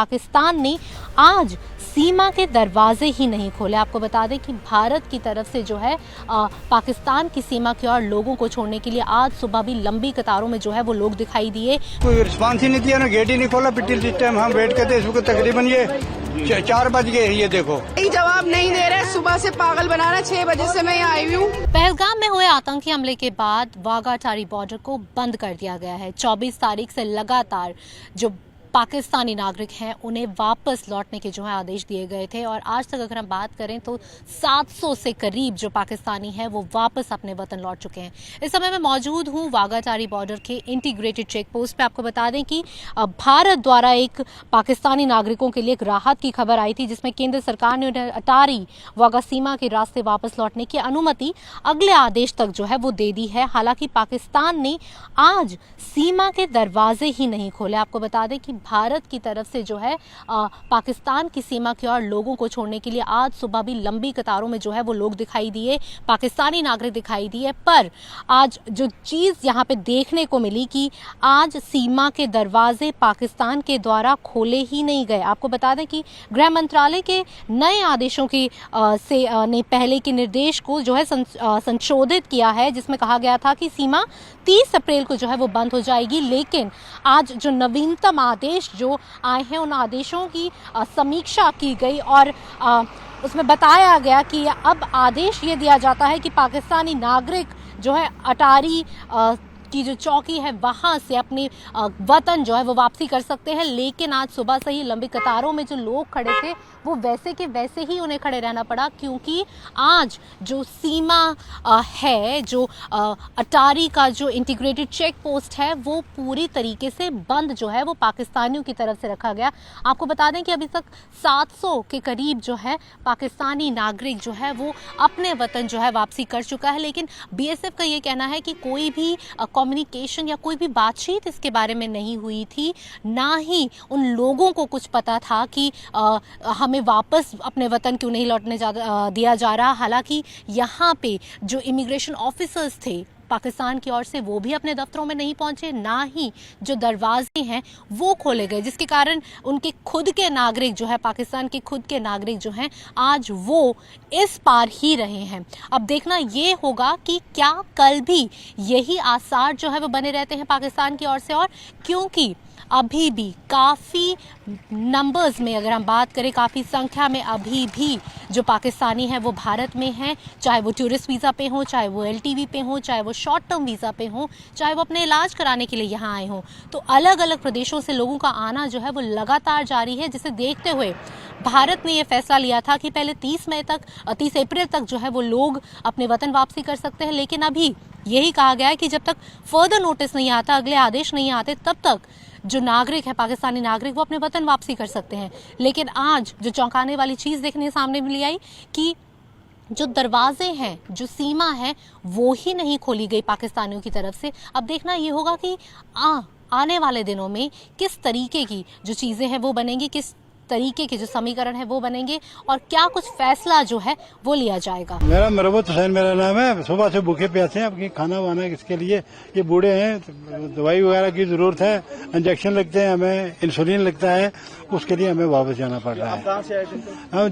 पाकिस्तान ने आज सीमा के दरवाजे ही नहीं खोले। आपको बता दें कि भारत की तरफ से जो है पाकिस्तान की सीमा की ओर लोगों को छोड़ने के लिए आज सुबह भी लंबी कतारों में जो है वो लोग दिखाई दिए। कोई रिस्पांस ही नहीं दिया ना, गेट ही नहीं खोला। पिटिल जिस टाइम हम वेट करते इस वक्त तकरीबन ये 4 बज गए। ये देखो जवाब नहीं दे रहे, सुबह से पागल बना रहे। 6 बजे से मैं यहाँ आई हूँ। पहलगाम में हुए आतंकी हमले के बाद वाघा अटारी बॉर्डर को बंद कर दिया गया है। 24 तारीख से लगातार जो पाकिस्तानी नागरिक हैं उन्हें वापस लौटने के जो है आदेश दिए गए थे और आज तक अगर हम बात करें तो 700 से करीब जो पाकिस्तानी हैं वो वापस अपने वतन लौट चुके हैं। इस समय मैं मौजूद हूँ वाघा अटारी बॉर्डर के इंटीग्रेटेड चेक पोस्ट पे। आपको बता दें कि भारत द्वारा एक पाकिस्तानी नागरिकों के लिए एक राहत की खबर आई थी जिसमें केंद्र सरकार ने उन्हें अटारी वाघा सीमा के रास्ते वापस लौटने की अनुमति अगले आदेश तक जो है वो दे दी है। हालांकि पाकिस्तान ने आज सीमा के दरवाजे ही नहीं खोले। आपको बता दें कि भारत की तरफ से जो है पाकिस्तान की सीमा की ओर लोगों को छोड़ने के लिए आज सुबह भी लंबी कतारों में जो है वो लोग दिखाई दिए, पाकिस्तानी नागरिक दिखाई दिए। पर आज जो चीज़ यहाँ पे देखने को मिली कि आज सीमा के दरवाजे पाकिस्तान के द्वारा खोले ही नहीं गए। आपको बता दें कि गृह मंत्रालय के नए आदेशों की ने पहले के निर्देश को जो है संशोधित किया है जिसमें कहा गया था कि सीमा 30 अप्रैल को जो है वो बंद हो जाएगी। लेकिन आज जो नवीनतम आदेश जो आए हैं उन आदेशों की समीक्षा की गई और उसमें बताया गया कि अब आदेश ये दिया जाता है कि पाकिस्तानी नागरिक जो है अटारी की जो चौकी है वहां से अपने वतन जो है वो वापसी कर सकते हैं। लेकिन आज सुबह से ही लंबी कतारों में जो लोग खड़े थे वो वैसे के वैसे ही उन्हें खड़े रहना पड़ा क्योंकि आज जो सीमा है, जो अटारी का जो इंटीग्रेटेड चेक पोस्ट है वो पूरी तरीके से बंद जो है वो पाकिस्तानियों की तरफ से रखा गया। आपको बता दें कि अभी तक 700 के करीब जो है पाकिस्तानी नागरिक जो है वो अपने वतन जो है वापसी कर चुका है। लेकिन बीएसएफ का ये कहना है कि कोई भी कम्युनिकेशन या कोई भी बातचीत इसके बारे में नहीं हुई थी, ना ही उन लोगों को कुछ पता था कि हमें वापस अपने वतन क्यों नहीं लौटने दिया जा रहा। हालांकि यहाँ पे जो इमिग्रेशन ऑफिसर्स थे पाकिस्तान की ओर से वो भी अपने दफ्तरों में नहीं पहुंचे, ना ही जो दरवाजे हैं वो खोले गए, जिसके कारण उनके खुद के नागरिक जो है पाकिस्तान के खुद के नागरिक जो हैं आज वो इस पार ही रहे हैं। अब देखना ये होगा कि क्या कल भी यही आसार जो है वो बने रहते हैं पाकिस्तान की ओर से, और क्योंकि अभी भी काफ़ी नंबर्स में अगर हम बात करें, काफ़ी संख्या में अभी भी जो पाकिस्तानी हैं वो भारत में हैं, चाहे वो टूरिस्ट वीज़ा पे हो, चाहे वो एलटीवी पे हो, चाहे वो शॉर्ट टर्म वीज़ा पे हो, चाहे वो अपने इलाज कराने के लिए यहाँ आए हों। तो अलग अलग प्रदेशों से लोगों का आना जो है वो लगातार जारी है, जिसे देखते हुए भारत ने ये फैसला लिया था कि पहले 30 अप्रैल तक जो है वो लोग अपने वतन वापसी कर सकते हैं। लेकिन अभी यही कहा गया है कि जब तक फर्दर नोटिस नहीं आता, अगले आदेश नहीं आते, तब तक जो नागरिक है पाकिस्तानी नागरिक वो अपने वतन वापसी कर सकते हैं। लेकिन आज जो चौंकाने वाली चीज़ देखने सामने मिली आई कि जो दरवाजे हैं, जो सीमा है वो ही नहीं खोली गई पाकिस्तानियों की तरफ से। अब देखना ये होगा कि आने वाले दिनों में किस तरीके की जो चीज़ें हैं वो बनेंगी, किस तरीके के जो समीकरण है वो बनेंगे और क्या कुछ फैसला जो है वो लिया जाएगा। मेरा मरबत हुसैन मेरा नाम है। सुबह से भूखे प्यासे हैं, अपनी खाना वाना किसके लिए, ये बूढ़े हैं, दवाई वगैरह की जरूरत है, इंजेक्शन लगते हैं, हमें इंसुलिन लगता है, उसके लिए हमें वापस जाना पड़ रहा है। कहाँ से आए थे? हम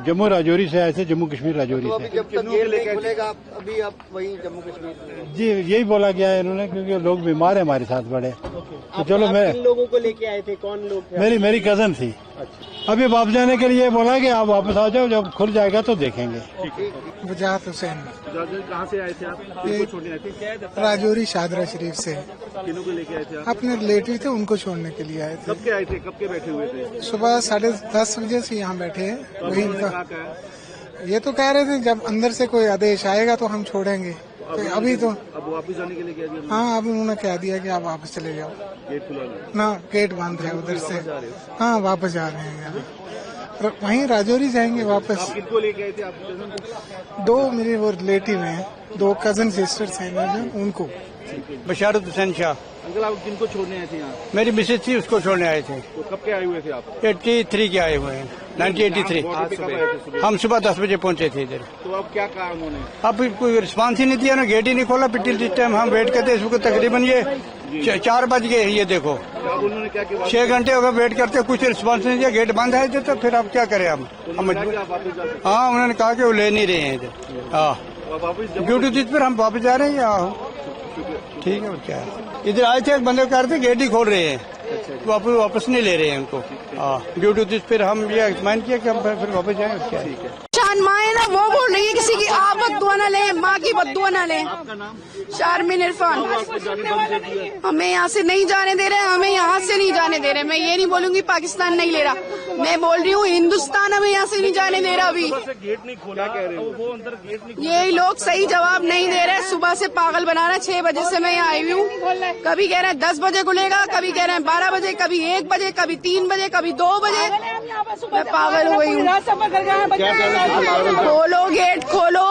जम्मू राजौरी से आए थे, जम्मू कश्मीर राजौरी से। जब तक ये लेके खुलेगा अभी आप वहीं जम्मू कश्मीर? जी यही बोला गया है इन्होंने, क्योंकि लोग बीमार है हमारे साथ बड़े। तो चलो मैं लोगों को लेके आए थे, कौन लोग थे? मेरी कजन थी। अभी वापस जाने के लिए बोला कि आप वापस आ जाओ, जब खुल जाएगा तो देखेंगे। वजाहत हुसैन। कहाँ से आए थे आप? किनको छोड़ने आए थे? राजौरी शादरा शरीफ से। किन्हों को लेके आए थे आप? अपने रिलेटिव थे, उनको छोड़ने के लिए आए थे। कब के आए थे, कब के बैठे हुए थे? सुबह 10:30 बजे से यहाँ बैठे हैं। वही ये तो कह रहे थे जब अंदर से कोई आदेश आएगा तो हम छोड़ेंगे। तो अभी तो अब वापस जाने के लिए कह दिया? हाँ, अब उन्होंने कह दिया कि आप वापस चले जाओ। गेट खुला ना, गेट बंद है उधर से। हाँ, वापस जा रहे हैं यहाँ, वहीं राजौरी जाएंगे वापस। किनको लेके आए थे आप? 2 मेरे वो रिलेटिव हैं, 2 कजन सिस्टर्स हैं उनको। बशारत हुसैन शाह। अंकल आप किनको छोड़ने आए थे यहाँ? मेरी मिसेज थी, उसको छोड़ने आए थे। तो कब के आए हुए थे आप? 83 के आए हुए हैं। 1983। हम सुबह 10 बजे पहुंचे थे इधर। तो अब क्या कहा उन्होंने? अब कोई रिस्पांस ही नहीं दिया ना, गेट ही नहीं खोला। पिटिल जिस टाइम हम वेट करते इस वक्त तकरीबन ये 4 बज गए। ये देखो अब उन्होंने क्या किया? 6 घंटे हो गए वेट करते, कुछ रिस्पांस नहीं दिया। गेट बंद है इधर, तो फिर अब क्या करें हम मजबूर। हाँ, उन्होंने कहा कि वो ले नहीं रहे हैं इधर। हाँ, ड्यूटी पर हम वापस जा रहे हैं। ठीक है, और क्या है। इधर आए थे, बंदे कर रहे थे, गेट ही खोल रहे हैं, वापस नहीं ले रहे हैं उनको। हाँ, ड्यूटी पर हम ये एक्समाइन किया कि हम फिर वापस जाए। और क्या है। शान माँ है ना, वो बोल रही है किसी की आप बद्दुआ ना ले, माँ की बद्दुआ ना ले। शारमिन इरफान, हमें यहाँ से नहीं जाने दे रहे, हमें यहाँ से नहीं जाने दे रहे। मैं ये नहीं बोलूंगी पाकिस्तान नहीं ले रहा, मैं बोल रही हूँ हिंदुस्तान हमें यहाँ से नहीं जाने दे रहा। अभी गेट नहीं खोला, कह रहे हो वो अंदर गेट नहीं। ये लोग सही जवाब नहीं दे रहे। सुबह से पागल बना रहे। 6 बजे से मैं यहाँ आई हूँ। कभी कह रहे हैं 10 बजे खुलेगा, कभी कह रहे हैं 12 बजे, कभी 1 बजे, कभी 3 बजे, कभी 2 बजे। मैं पागल हो गई हूँ। खोलो गेट, खोलो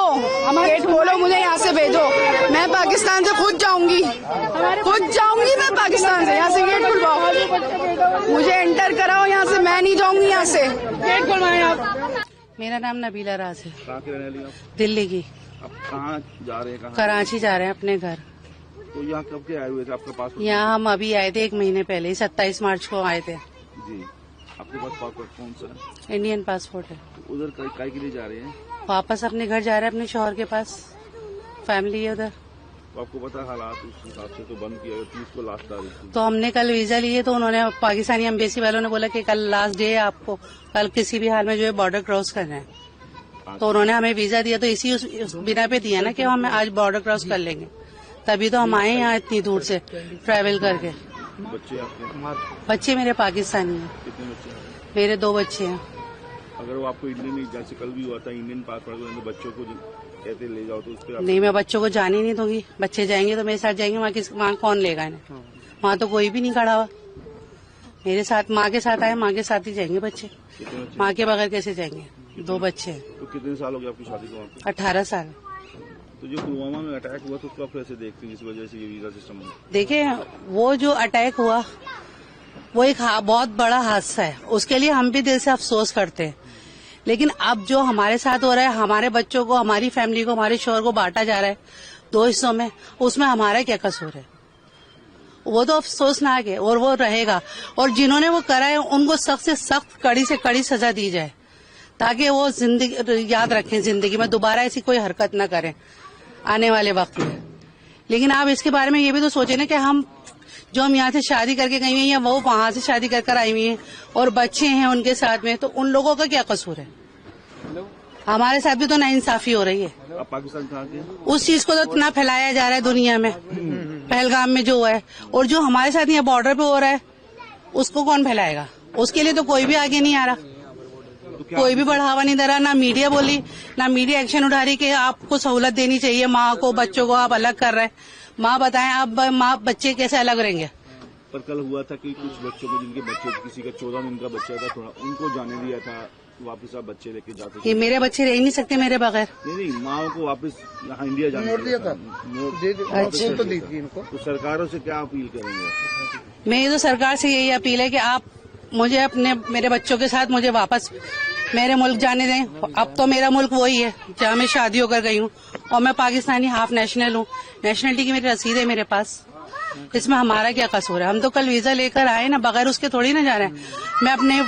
गेट, खोलो, मुझे यहाँ से भेजो। मैं पाकिस्तान से खुद जाऊंगी मैं पाकिस्तान से। यहाँ से गेट खुलवाओ, मुझे एंटर कराओ यहाँ से, मैं नहीं जाऊंगी यहाँ से। गेट खुलवाएं आप। मेरा नाम नबीला राज है। कहाँ के रहने वाली आप? दिल्ली की। अब कहाँ जा रहे हैं? कहाँ? कराची जा रहे हैं अपने घर। तो यहाँ कब के आए हुए थे? आपका पासपोर्ट? यहाँ हम अभी आए थे 1 महीने पहले ही, 27 मार्च को आए थे। जी, आपके पास पासपोर्ट कौन सा है? इंडियन पासपोर्ट है। तो उधर काय के लिए जा रहे हैं? वापस अपने घर जा रहे हैं, अपने शौहर के पास, फैमिली है उधर। तो आपको पता हालात उस हिसाब से तो बंद किया, 30 को लास्ट तारीख थी। तो हमने कल वीजा लिए, तो उन्होंने पाकिस्तानी एम्बेसी वालों ने बोला कि कल लास्ट डे है आपको, कल किसी भी हाल में जो है बॉर्डर क्रॉस करना है। तो उन्होंने हमें वीजा दिया, तो इसी उस बिना पे दिया ना कि हम आज बॉर्डर क्रॉस कर लेंगे, तभी तो हम आए यहाँ इतनी दूर से ट्रैवल करके। बच्चे आपके? बच्चे मेरे पाकिस्तानी हैं। कितने बच्चे हैं? मेरे 2 बच्चे हैं। अगर वो आपको इंडियन, जैसे कल भी हुआ था इंडियन पासपोर्ट, बच्चों को कहते ले जाओ, तो उस पर नहीं, मैं बच्चों को जाने नहीं दूंगी। बच्चे जाएंगे तो मेरे साथ जाएंगे, वहाँ कौन लेगा इन्हें? वहाँ तो कोई भी नहीं खड़ा हुआ मेरे साथ। माँ के साथ आए, माँ के साथ ही जाएंगे बच्चे, माँ के बगैर कैसे जाएंगे? 2 बच्चे हैं। तो कितने साल हो गए आपकी शादी को वहाँ पे? 18 साल। तो जो पुलवामा में अटैक हुआ, तो उसको आप कैसे देखते हैं, जिस वजह से ये वीजा सिस्टम? देखिए, वो जो अटैक हुआ वो एक बहुत बड़ा हादसा है, उसके लिए हम भी दिल से अफसोस करते हैं। लेकिन अब जो हमारे साथ हो रहा है, हमारे बच्चों को, हमारी फैमिली को, हमारे शोहर को बांटा जा रहा है 2 हिस्सों में, उसमें हमारा क्या कसूर है? वो तो अफसोसनाक है और वो रहेगा। और जिन्होंने वो करा है उनको सख्त से सख्त, कड़ी से कड़ी सजा दी जाए, ताकि वो जिंदगी याद रखें, जिंदगी में दोबारा ऐसी कोई हरकत न करें आने वाले वक्त में। लेकिन आप इसके बारे में ये भी तो सोचे ना कि हम यहाँ से शादी करके गई हुई हैं, वो वहां से शादी कर आई हुई हैं और बच्चे हैं उनके साथ में, तो उन लोगों का क्या कसूर है? हमारे साथ भी तो नाइंसाफी हो रही है। आप पाकिस्तान कहाँ के? उस चीज को तो इतना फैलाया जा रहा है दुनिया में, पहलगाम में जो हुआ है, और जो हमारे साथ यहाँ बॉर्डर पे हो रहा है उसको कौन फैलाएगा? उसके लिए तो कोई भी आगे नहीं आ रहा, कोई भी बढ़ावा नहीं दे रहा। ना मीडिया बोली, ना मीडिया एक्शन उठा रही कि आपको सहूलत देनी चाहिए माँ को, बच्चों को आप अलग कर रहे हैं। माँ बताएं, आप माँ बच्चे कैसे अलग रहेंगे? पर कल हुआ था कि कुछ बच्चों को, जिनके बच्चे, किसी का 14 दिन का बच्चा था, थोड़ा उनको जाने दिया था, वापस आप बच्चे लेके जाते? ये मेरे बच्चे रह ही नहीं सकते मेरे बगैर। नहीं, माओ को वापस यहाँ इंडिया जाने दिया था। अच्छा, तो दी थी इनको। तो सरकारों से क्या अपील करेंगे? मेरी तो सरकार से यही अपील है कि आप मुझे मेरे बच्चों के साथ मुझे वापस मेरे मुल्क जाने दें। अब तो मेरा मुल्क वही है जहाँ मैं शादी होकर गई हूँ, और मैं पाकिस्तानी हाफ नेशनल हूँ। नेशनलिटी की मेरी रसीद है मेरे पास, इसमें हमारा क्या कसूर है? हम तो कल वीजा लेकर आए ना, बगैर उसके थोड़ी ना जा रहे हैं। मैं अपने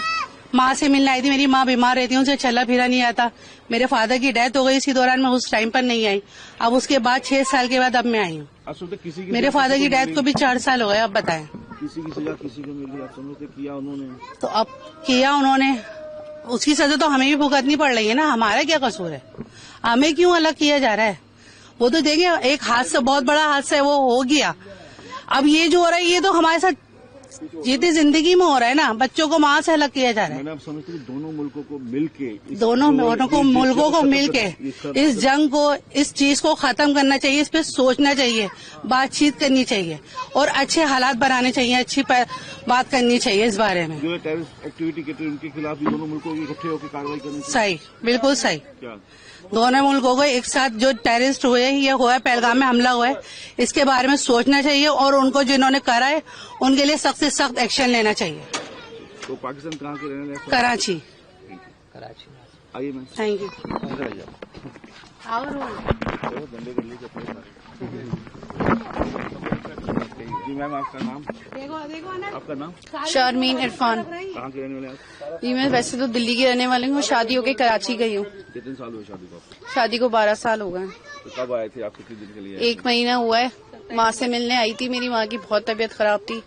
माँ से मिलने आई थी, मेरी माँ बीमार रहती है, उनसे चला फिरा नहीं आता। मेरे फादर की डेथ हो गई, इसी दौरान मैं उस टाइम पर नहीं आई। अब उसके बाद 6 साल के बाद अब मैं आई हूँ। मेरे फादर की डेथ को भी 4 साल हो गए। अब बताएं, किसी की सजा किसी को मिली, आप समझते? किया उन्होंने, तो अब किया उन्होंने, उसकी सजा तो हमें भी भुगतनी पड़ रही है ना। हमारा क्या कसूर है? हमें क्यों अलग किया जा रहा है? वो तो देखिए, एक हादसा, बहुत बड़ा हादसा है, वो हो गया। अब ये जो हो रहा है, ये तो हमारे साथ जीती जिंदगी में हो रहा है ना। बच्चों को वहां से अलग किया जा रहा है। मैंने आप समझते हैं दोनों मुल्कों को मिलके, दोनों मुल्कों को मिलके इस जंग को, इस चीज को खत्म करना चाहिए। इस पे सोचना चाहिए, बातचीत करनी चाहिए और अच्छे हालात बनाने चाहिए, अच्छी बात करनी चाहिए इस बारे में। जो टेररिस्ट एक्टिविटी करते हैं उनके खिलाफ भी दोनों मुल्कों की इकट्ठे होकर कार्रवाई करनी चाहिए। सही, बिल्कुल सही। क्या दोनों मुल्कों को एक साथ, जो टेररिस्ट हुए, ये हुआ है, पहलगाम में हमला हुआ है, इसके बारे में सोचना चाहिए और उनको जिन्होंने करा है उनके लिए सख्त से सख्त एक्शन लेना चाहिए। तो पाकिस्तान कहाँ के रहने वाले? कराची। कराची में। आइए मैम, थैंक यू। अंदर आइए। चलो, धंधे कर लीजिए अपने सारे। जी मैम, आपका नाम? आपका नाम? शर्मीन इरफान। कहाँ के रहने वाले आप? जी मैं वैसे तो दिल्ली की रहने वाली हूँ, शादी होके कराची गई हूँ। कितने साल हुए शादी को आपको? शादी को 12 साल हो गए। तो कब आए थे आप? कितने दिन के लिए? 1 महीना हुआ है। माँ से मिलने आई थी, मेरी माँ की बहुत तबीयत खराब थी,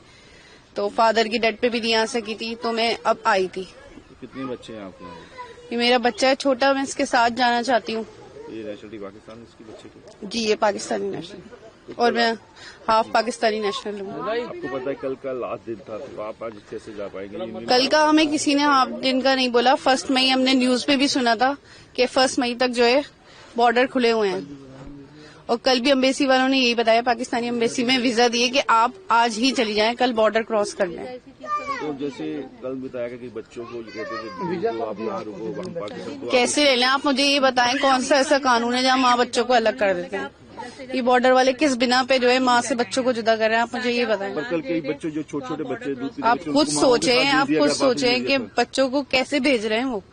तो फादर की डेथ पे भी नहीं आ सकी थी, तो मैं अब आई थी। तो कितने बच्चे हैं आपके यहाँ? ये मेरा बच्चा है छोटा, मैं इसके साथ जाना चाहती हूँ। ये नेशनलिटी पाकिस्तान है इसके बच्चे की? जी ये पाकिस्तानी नेशनल और मैं हाफ पाकिस्तानी नेशनल हूँ। आपको पता है कल का लास्ट दिन था, तो आप आज कैसे जा पाएंगे? कल का हमें किसी ने हाफ दिन का नहीं बोला। 1 मई हमने न्यूज पे भी सुना था कि 1 मई तक जो है बॉर्डर खुले हुए हैं, और कल भी एम्बेसी वालों ने यही बताया, पाकिस्तानी एम्बेसी में वीजा दिए कि आप आज ही चली जाएं, कल बॉर्डर क्रॉस कर लें। तो जैसे कल बताया गया कि बच्चों को कहते थे तो आप यहाँ रुको, हम पाकिस्तान को कैसे ले लें आप मुझे ये बताएं, कौन सा ऐसा कानून है जहाँ माँ बच्चों को अलग कर देते हैं? ये बॉर्डर वाले किस बिना पे जो है माँ से बच्चों को जुदा कर रहे हैं, आप मुझे ये बताएं। पर कल कई बच्चे जो छोटे छोटे बच्चे दूध पीते आप थे, खुद उनको माँ के सोचें, साथ आप भेज दिया खुद गया, सोचें बाथरूम कि भेज दिया बच्चों को कैसे भेज रहे हैं वो।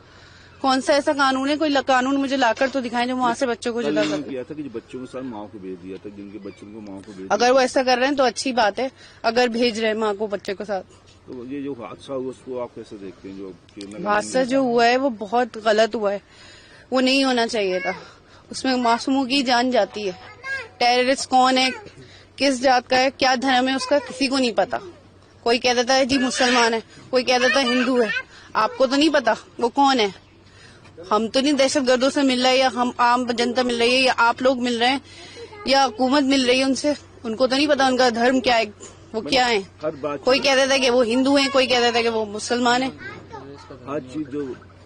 कौन सा ऐसा कानून है, कोई कानून मुझे लाकर तो दिखाएं जो माँ से बच्चों को था। जुदा कल कर इन्होंने किया था कि जो बच्चों के साथ माँ को भेज दिया था, जिनके बच्चों को माँ को भेज दिया। अगर वो ऐसा कर रहे हैं तो अच्छी बात है, अगर भेज रहे हैं माँ को बच्चे के साथ। तो ये जो हादसा हुआ उसको आप कैसे देखते हैं? जो हादसा जो हुआ है वो बहुत गलत हुआ है, वो नहीं होना चाहिए था। उसमें मासूमों की जान जाती है। टेररिस्ट कौन है, किस जात का है, क्या धर्म है, उसका किसी को नहीं पता। कोई कह देता है जी मुसलमान है, कोई कह देता है हिंदू है, आपको तो नहीं पता वो कौन है। हम तो नहीं दहशतगर्दों से मिल रहे हैं, या हम आम जनता मिल रही है, या आप लोग मिल रहे हैं, या हुकूमत मिल रही है उनसे, उनको तो नहीं पता उनका धर्म क्या है, वो क्या है। हर बात कोई कह देता है कि वो हिंदू है, कोई कह देता है कि वो मुसलमान है। हर चीज जो